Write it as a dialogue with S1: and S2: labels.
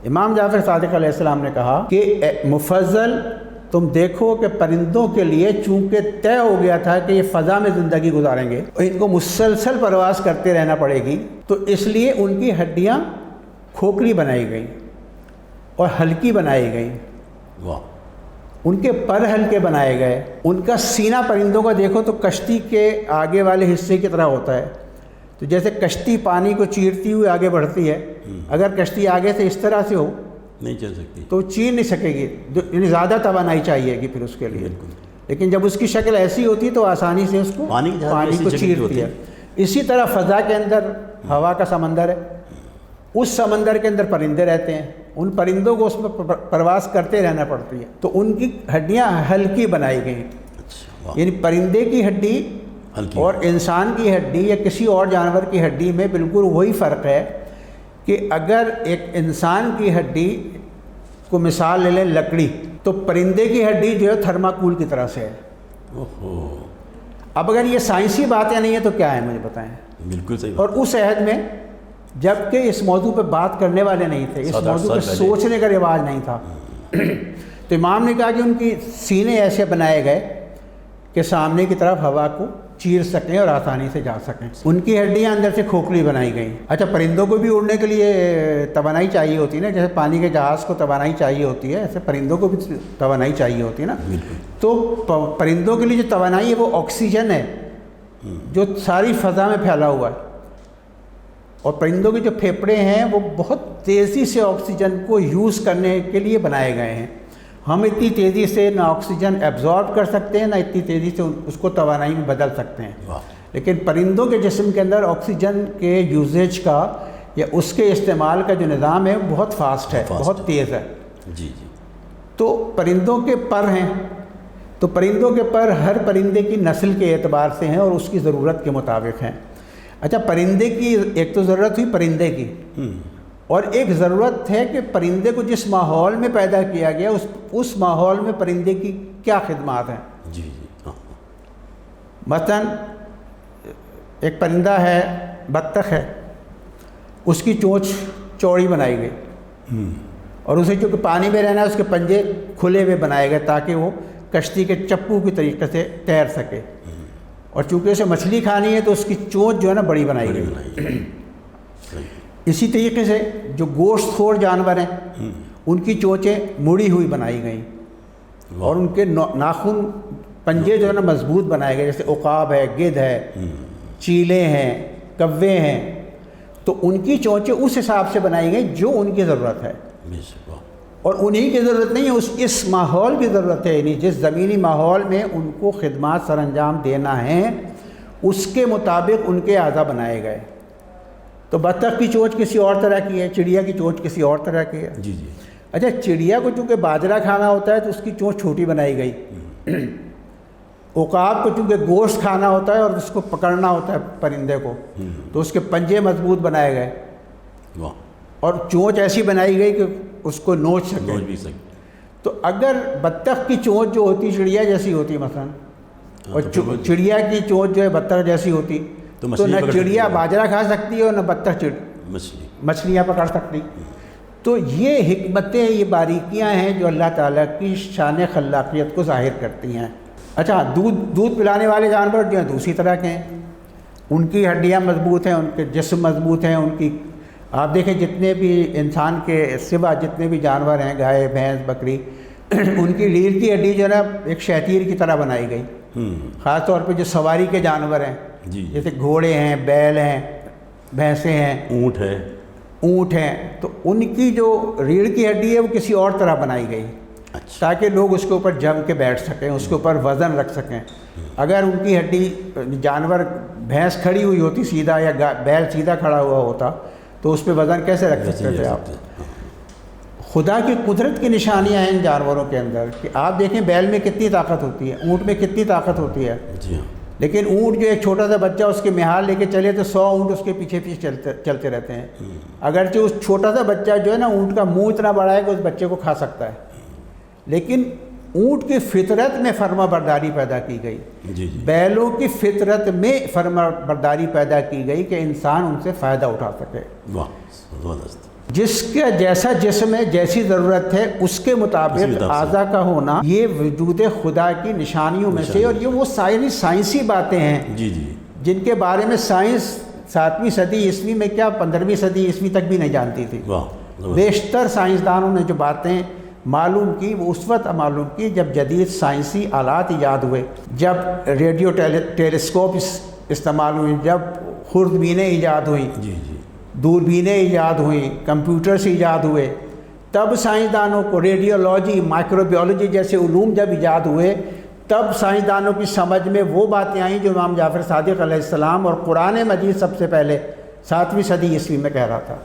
S1: امام جعفر صادق علیہ السلام نے کہا کہ مفضل تم دیکھو کہ پرندوں کے لیے چونکہ طے ہو گیا تھا کہ یہ فضا میں زندگی گزاریں گے اور ان کو مسلسل پرواز کرتے رہنا پڑے گی، تو اس لیے ان کی ہڈیاں کھوکھلی بنائی گئیں اور ہلکی بنائی گئیں، ان کے پر ہلکے بنائے گئے، ان کا سینہ پرندوں کا دیکھو تو کشتی کے آگے والے حصے کی طرح ہوتا ہے، تو جیسے کشتی پانی کو چیرتی ہوئی آگے بڑھتی ہے، اگر کشتی آگے سے اس طرح سے ہو
S2: نہیں چل سکتی
S1: تو چیر نہیں سکے گی، یعنی زیادہ توانائی چاہیے گی پھر اس کے لیے، لیکن جب اس کی شکل ایسی ہوتی تو آسانی سے اس کو پانی کو چیرتی ہے۔ اسی طرح فضا کے اندر ہوا کا سمندر ہے، اس سمندر کے اندر پرندے رہتے ہیں، ان پرندوں کو اس میں پرواز کرتے رہنا پڑتی ہے، تو ان کی ہڈیاں ہلکی بنائی گئیں، یعنی پرندے کی ہڈی اور انسان کی ہڈی یا کسی اور جانور کی ہڈی میں بالکل وہی فرق ہے کہ اگر ایک انسان کی ہڈی کو مثال لے لیں لکڑی، تو پرندے کی ہڈی جو ہے تھرماکول کی طرح سے ہے۔ اب اگر یہ سائنسی باتیں نہیں ہیں تو کیا ہے مجھے بتائیں؟
S2: بالکل صحیح۔
S1: اور اس عہد میں جب کہ اس موضوع پہ بات کرنے والے نہیں تھے، اس موضوع پہ سوچنے کا رواج نہیں تھا، تو امام نے کہا کہ ان کی سینے ایسے بنائے گئے کہ سامنے کی طرف ہوا کو چیر سکیں اور آسانی سے جا سکیں، ان کی ہڈیاں اندر سے کھوکھلی بنائی گئیں۔ اچھا، پرندوں کو بھی اڑنے کے لیے توانائی چاہیے ہوتی ہے نا، جیسے پانی کے جہاز کو توانائی چاہیے ہوتی ہے، ایسے پرندوں کو بھی توانائی چاہیے ہوتی ہے نا، تو پرندوں کے لیے جو توانائی ہے وہ آکسیجن ہے جو ساری فضا میں پھیلا ہوا ہے، اور پرندوں کے جو پھیپھڑے ہیں وہ بہت تیزی سے آکسیجن کو یوز کرنے کے لیے بنائے گئے ہیں۔ ہم اتنی تیزی سے نہ آکسیجن ایبزارب کر سکتے ہیں، نہ اتنی تیزی سے اس کو توانائی میں بدل سکتے ہیں، لیکن پرندوں کے جسم کے اندر آکسیجن کے یوزیج کا یا اس کے استعمال کا جو نظام ہے بہت فاسٹ ہے، بہت تیز ہے۔
S2: جی۔
S1: تو پرندوں کے پر ہیں، تو پرندوں کے پر ہر پرندے کی نسل کے اعتبار سے ہیں اور اس کی ضرورت کے مطابق ہیں۔ اچھا، پرندے کی ایک تو ضرورت ہوئی پرندے کی، اور ایک ضرورت ہے کہ پرندے کو جس ماحول میں پیدا کیا گیا اس ماحول میں پرندے کی کیا خدمات ہیں۔
S2: جی۔
S1: مثلا ایک پرندہ ہے، بطخ ہے، اس کی چونچ چوڑی بنائی گئی اور اسے چونکہ پانی میں رہنا ہے اس کے پنجے کھلے ہوئے بنائے گئے تاکہ وہ کشتی کے چپو کی طریقے سے تیر سکے، اور چونکہ اسے مچھلی کھانی ہے تو اس کی چونچ جو ہے نا بڑی بنائی گئی۔ اسی طریقے سے جو گوشت خور جانور ہیں ان کی چونچیں مڑی ہوئی بنائی گئیں اور ان کے ناخن پنجے جو ہے نا مضبوط بنائے گئے، جیسے عقاب ہے، گدھ ہے، چیلے ہیں، کوے ہیں، تو ان کی چونچیں اس حساب سے بنائی گئیں جو ان کی ضرورت ہے، اور انہی کی ضرورت نہیں ہے، اس ماحول کی ضرورت ہے، یعنی جس زمینی ماحول میں ان کو خدمات سر انجام دینا ہے اس کے مطابق ان کے اعضاء بنائے گئے۔ تو بطخ کی چونچ کسی اور طرح کی ہے، چڑیا کی چونچ کسی اور طرح کی ہے۔
S2: جی۔
S1: اچھا، چڑیا کو چونکہ باجرہ کھانا ہوتا ہے تو اس کی چونچ چھوٹی بنائی گئی، عقاب کو چونکہ گوشت کھانا ہوتا ہے اور اس کو پکڑنا ہوتا ہے پرندے کو تو اس کے پنجے مضبوط بنائے گئے اور چونچ ایسی بنائی گئی کہ اس کو نوچ سکے۔ تو اگر بطخ کی چونچ جو ہوتی چڑیا جیسی ہوتی مثلا، اور چڑیا کی چونچ جو ہے بطخ جیسی ہوتی تو نہ چڑیا باجرہ کھا سکتی ہے اور نہ بطخ مچھلیاں پکڑ سکتی۔ تو یہ حکمتیں، یہ باریکیاں ہیں جو اللہ تعالیٰ کی شان خلاقیت کو ظاہر کرتی ہیں۔ اچھا، دودھ پلانے والے جانور جو ہیں دوسری طرح کے ہیں، ان کی ہڈیاں مضبوط ہیں، ان کے جسم مضبوط ہیں، ان کی آپ دیکھیں جتنے بھی انسان کے سوا جتنے بھی جانور ہیں، گائے، بھینس، بکری، ان کی ریڑھ کی ہڈی جو ہے نا ایک شیطیر کی طرح بنائی گئی، خاص طور پہ جو سواری کے جانور ہیں، جیسے گھوڑے ہیں، بیل ہیں، بھینسیں ہیں، اونٹ ہیں، تو ان کی جو ریڑھ کی ہڈی ہے وہ کسی اور طرح بنائی گئی تاکہ لوگ اس کے اوپر جم کے بیٹھ سکیں، اس کے اوپر وزن رکھ سکیں۔ اگر ان کی ہڈی جانور بھینس کھڑی ہوئی ہوتی سیدھا یا بیل سیدھا کھڑا ہوا ہوتا تو اس پہ وزن کیسے رکھ سکتے تھے آپ؟ خدا کی قدرت کی نشانیاں ہیں ان جانوروں کے اندر کہ آپ دیکھیں بیل میں کتنی طاقت ہوتی ہے، اونٹ میں کتنی طاقت ہوتی ہے، لیکن اونٹ جو ایک چھوٹا سا بچہ اس کے مہال لے کے چلے تو 100 اونٹ اس کے پیچھے پیچھے چلتے رہتے ہیں، اگرچہ اس چھوٹا سا بچہ جو ہے نا اونٹ کا منہ اتنا بڑا ہے کہ اس بچے کو کھا سکتا ہے، لیکن اونٹ کی فطرت میں فرما برداری پیدا کی گئی، بیلوں کی فطرت میں فرما برداری پیدا کی گئی کہ انسان ان سے فائدہ اٹھا سکے۔ جس کا جیسا جسم ہے، جیسی ضرورت ہے، اس کے مطابق اعضاء کا ہونا، یہ وجود خدا کی نشانیوں میں سے، اور یہ وہ سائنسی باتیں ہیں
S2: جی جی
S1: جن کے بارے میں سائنس 7ویں صدی عیسوی میں کیا 15ویں صدی عیسوی تک بھی نہیں جانتی تھی۔
S2: واہ،
S1: بیشتر سائنسدانوں نے جو باتیں معلوم کی وہ اس وقت معلوم کی جب جدید سائنسی آلات ایجاد ہوئے، جب ریڈیو ٹیلیسکوپ استعمال ہوئے، جب خوردبینیں ایجاد ہوئیں،
S2: جی جی
S1: دوربینیں ایجاد ہوئیں، کمپیوٹرز ایجاد ہوئے، تب سائنسدانوں کو ریڈیولوجی، مائکرو بیولوجی جیسے علوم جب ایجاد ہوئے، تب سائنسدانوں کی سمجھ میں وہ باتیں آئیں جو امام جعفر صادق علیہ السلام اور قرآن مجید سب سے پہلے 7ویں صدی عیسوی میں کہہ رہا تھا۔